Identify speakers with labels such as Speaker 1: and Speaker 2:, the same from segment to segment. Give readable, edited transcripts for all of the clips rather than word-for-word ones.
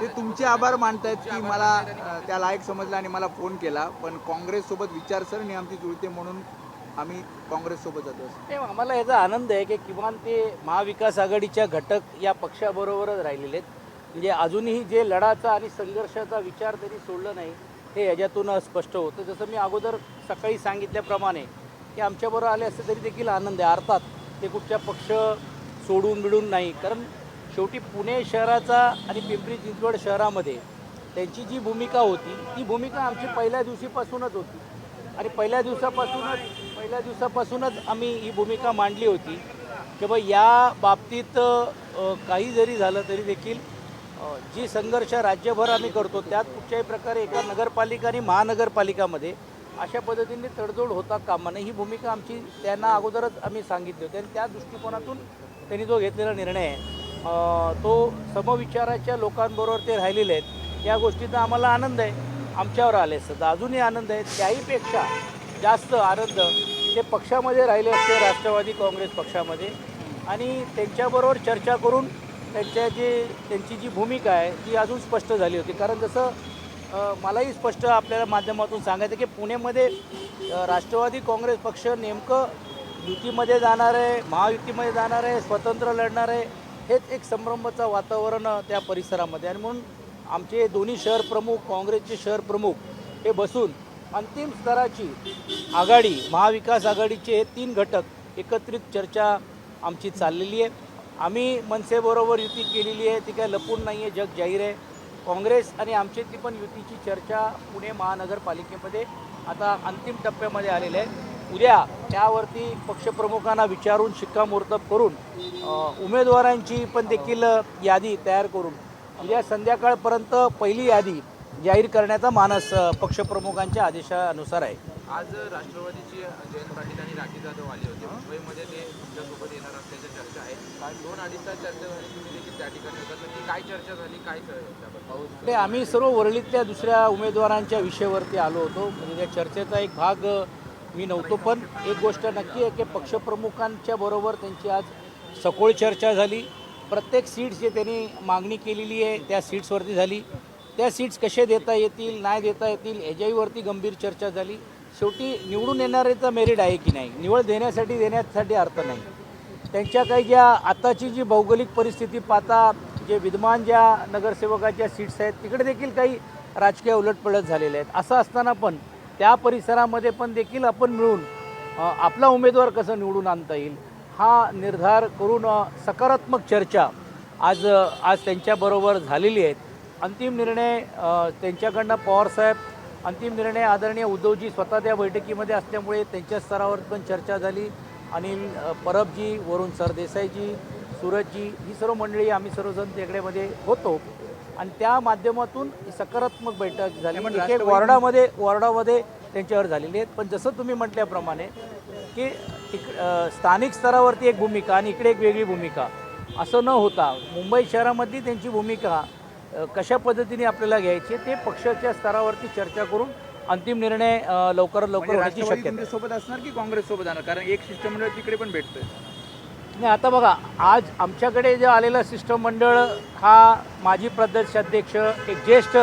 Speaker 1: ते तुमचे आभार मानतायत की मला त्या लायक समजलं आणि मला फोन केला, पण काँग्रेससोबत विचारसरणी आमची जुळते म्हणून आम्ही काँग्रेससोबत जातो.
Speaker 2: नाही, आम्हाला याचा आनंद आहे की किमान ते महाविकास आघाडीच्या घटक या पक्षाबरोबरच राहिलेले आहेत. म्हणजे अजूनही जे लढाचा आणि संघर्षाचा विचार त्यांनी सोडलं नाही हे याच्यातून स्पष्ट होतं. जसं मी अगोदर सकाळी सांगितल्याप्रमाणे की आमच्याबरोबर आले असते तरी देखील आनंद आहे. अर्थात ते कुठच्या पक्ष सोडून बिडून नाही, कारण शेवटी पुणे शहराचा आणि पिंपरी चिंचवड शहरामध्ये त्यांची जी भूमिका होती ती भूमिका आमची पहिल्या दिवशीपासूनच होती आणि पहिल्या दिवसापासूनच आम्ही ही भूमिका मांडली होती की बा या बाबतीत काही जरी झालं तरी देखील जी संघर्ष राज्यभर आम्ही करतो त्यात कुठच्याही प्रकारे एका नगरपालिका आणि महानगरपालिकामध्ये अशा पद्धतीने तडजोड होता कामा नये ही भूमिका आमची त्यांना अगोदरच आम्ही सांगितली होती आणि त्या दृष्टिकोनातून त्यांनी जो घेतलेला निर्णय आहे तो समविचाराच्या लोकांबरोबर ते राहिलेले आहेत. या गोष्टीचा आम्हाला आनंद आहे. आमच्यावर आले सध्या अजूनही आनंद आहे. त्याहीपेक्षा जास्त आनंद ते पक्षामध्ये राहिले असते, राष्ट्रवादी काँग्रेस पक्षामध्ये, आणि त्यांच्याबरोबर चर्चा करून त्यांची जी भूमिका आहे ती अजून स्पष्ट झाली होती. कारण जसं मलाही स्पष्ट आपल्याला माध्यमातून सांगायचं की पुण्यामध्ये राष्ट्रवादी काँग्रेस पक्ष नेमकं युतीमध्ये जाणार आहे, महायुतीमध्ये जाणार आहे, स्वतंत्र लढणार आहे, हेच एक संभ्रमाचं वातावरण त्या परिसरामध्ये. आणि म्हणून आमचे दोन्ही शहर प्रमुख, काँग्रेसचे शहर प्रमुख हे बसून अंतिम स्तराची आघाडी, महाविकास आघाडीचे हे 3 घटक एकत्रित चर्चा आमची चाललेली आहे. आम्ही मनसेबरोबर युती केलेली आहे, ती काय लपून नाही आहे, जग जाहीर आहे. काँग्रेस आणि आमच्यातली पण युतीची चर्चा पुणे महानगरपालिकेमध्ये आता अंतिम टप्प्यामध्ये आलेलं आहे. उद्या त्यावरती पक्षप्रमुखांना विचारून शिक्कामोर्तब करून उमेदवारांची पण देखील यादी तयार करून उद्या संध्याकाळपर्यंत पहिली यादी जाहीर करण्याचा मानस पक्षप्रमुखांच्या आदेशानुसार आहे.
Speaker 3: आज राष्ट्रवादीची जयंत पाटील आणि राखी जाधव आले होते. मुंबईमध्ये ते तुमच्यासोबत येणार असल्याची चर्चा आहे. 2-2.5 तास चर्चा झाली, तुम्ही देखील त्या ठिकाणी होता, तर ती काय चर्चा झाली, काय
Speaker 2: ते आम्ही सर्व वरळीतल्या दुसऱ्या उमेदवारांच्या विषयावरती आलो होतो. म्हणजे त्या चर्चेचा एक भाग मी नव्हतो, पण एक गोष्ट नक्की आहे की पक्षप्रमुखांच्या बरोबर त्यांची आज सखोल चर्चा झाली. प्रत्येक सीट्स जे त्यांनी मागणी केलेली आहे त्या सीट्सवरती झाली. त्या सीट्स कसे देता येतील, नाही देता येतील याच्यावरती गंभीर चर्चा झाली. शेवटी निवडून येणाऱ्याचा मेरिट आहे की नाही, निवड देण्यासाठी अर्थ नाही. त्यांच्या काही ज्या आताची जी भौगोलिक परिस्थिती पाहता जे विद्यमान ज्या नगरसेवकाच्या सीट्स आहेत तिकडे देखील काही राजकीय उलटपलट झालेले आहेत. असं असताना पण त्या परिसरामध्ये पण देखील आपण मिळून आपला उमेदवार कसं निवडून आणता येईल हा निर्धार करून सकारात्मक चर्चा आज त्यांच्याबरोबर झालेली आहेत. अंतिम निर्णय त्यांच्याकडनं पवारसाहेब, अंतिम निर्णय आदरणीय उद्धवजी स्वतः त्या बैठकीमध्ये असल्यामुळे त्यांच्या स्तरावर पण चर्चा झाली. अनिल परबजी, वरुण सरदेसाईजी, सूरजजी, ही सर्व मंडळी आम्ही सर्वजण तिकडेमध्ये होतो आणि त्या माध्यमातून सकारात्मक बैठक झाली. एक वॉर्डामध्ये त्यांच्यावर झालेली आहेत. पण जसं तुम्ही म्हटल्याप्रमाणे की स्थानिक स्तरावरती एक भूमिका आणि इकडे एक वेगळी भूमिका असं न होता मुंबई शहरामधली त्यांची भूमिका कशा पद्धतीने आपल्याला घ्यायची ते पक्षाच्या स्तरावरती चर्चा करून अंतिम निर्णय लवकरात लवकर होण्याची शक्यता आहे.
Speaker 1: सोबत असणार की काँग्रेससोबत जाणार, कारण एक शिष्टमंडळ तिकडे पण भेटतंय.
Speaker 2: नाही, आता बघा, आज आमच्याकडे जे आलेलं शिष्टमंडळ हा माजी प्रदेशाध्यक्ष, एक ज्येष्ठ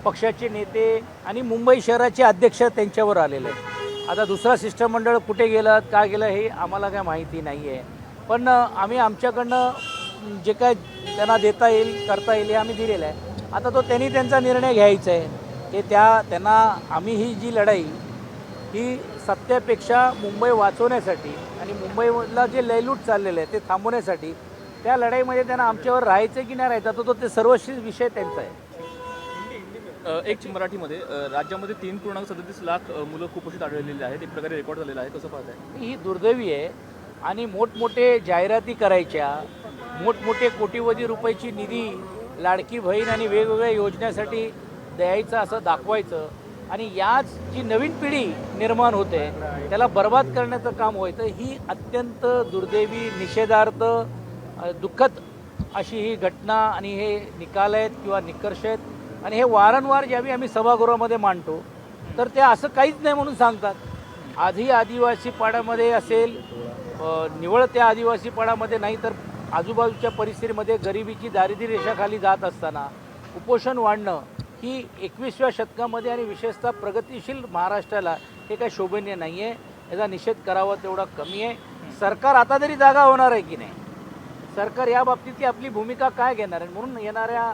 Speaker 2: पक्षाचे नेते आणि मुंबई शहराचे अध्यक्ष त्यांच्यावर आलेलं आहे. आता दुसरा शिष्टमंडळ कुठे गेलं, काय गेलं हे आम्हाला काय माहिती नाही आहे. पण आम्ही आमच्याकडनं जे काय त्यांना देता येईल, करता येईल हे आम्ही दिलेलं आहे. आता तो त्यांचा निर्णय घ्यायचा आहे. ते त्यांना आम्ही ही जी लढाई ही सत्तेपेक्षा मुंबई वाचवण्यासाठी आणि मुंबईला जे लयलूट चाललेलं आहे ते थांबवण्यासाठी त्या लढाईमध्ये त्यांना आमच्यावर राहायचं की नाही राहायचं तो सर्वस्वी विषय त्यांचा आहे.
Speaker 4: एक मराठीमध्ये राज्यामध्ये 3.37 लाख मुलं कुपोषित आढळलेली आहेत, एक प्रकारे रेकॉर्ड झालेला आहे, कसं पाहताय?
Speaker 2: ही दुर्दैवी आहे आणि मोठमोठे जाहिराती करायच्या, मोठमोठे कोटीवधी रुपयाची निधी लाडकी बहीण आणि वेगवेगळ्या योजनेसाठी द्यायचं असं दाखवायचं आणि याच जी नवीन पिढी निर्माण होते त्याला बर्बाद करण्याचं काम व्हायचं. ही अत्यंत दुर्दैवी, निषेधार्थ, दुःखद अशी ही घटना आणि हे निकाल आहेत किंवा निष्कर्ष आहेत. आणि हे वारंवार ज्यावेळी आम्ही सभागृहामध्ये मांडतो तर ते असं काहीच नाही म्हणून सांगतात. आधी आदिवासी पाड्यामध्ये असेल, निवळ त्या आदिवासी पाड्यामध्ये नाही तर आजूबाजूच्या परिस्थितीमध्ये गरिबीची दारिद्र्य रेषाखाली जात असताना कुपोषण वाढणं ही 21व्या शतकामध्ये आणि विशेषतः प्रगतिशील महाराष्ट्राला हे काही शोभनीय नाही आहे. याचा निषेध करावा तेवढा कमी आहे. सरकार आता तरी जागा होणार आहे की नाही, सरकार या बाबतीतली आपली भूमिका काय घेणार आहे, म्हणून येणाऱ्या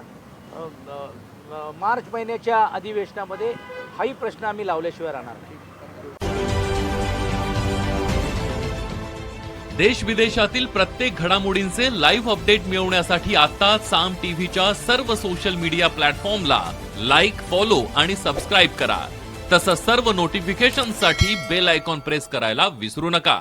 Speaker 2: मार्च महिन्याच्या अधिवेशनामध्ये हाही प्रश्न आम्ही लावल्याशिवाय राहणार नाही.
Speaker 5: देश विदेशातील प्रत्येक घडामोडींचे लाईव्ह अपडेट मिळवण्यासाठी आता साम टीव्हीच्या सर्व सोशल मीडिया प्लॅटफॉर्मला लाईक, फॉलो आणि सबस्क्राईब करा. तसंच सर्व नोटिफिकेशनसाठी बेल आयकॉन प्रेस करायला विसरू नका.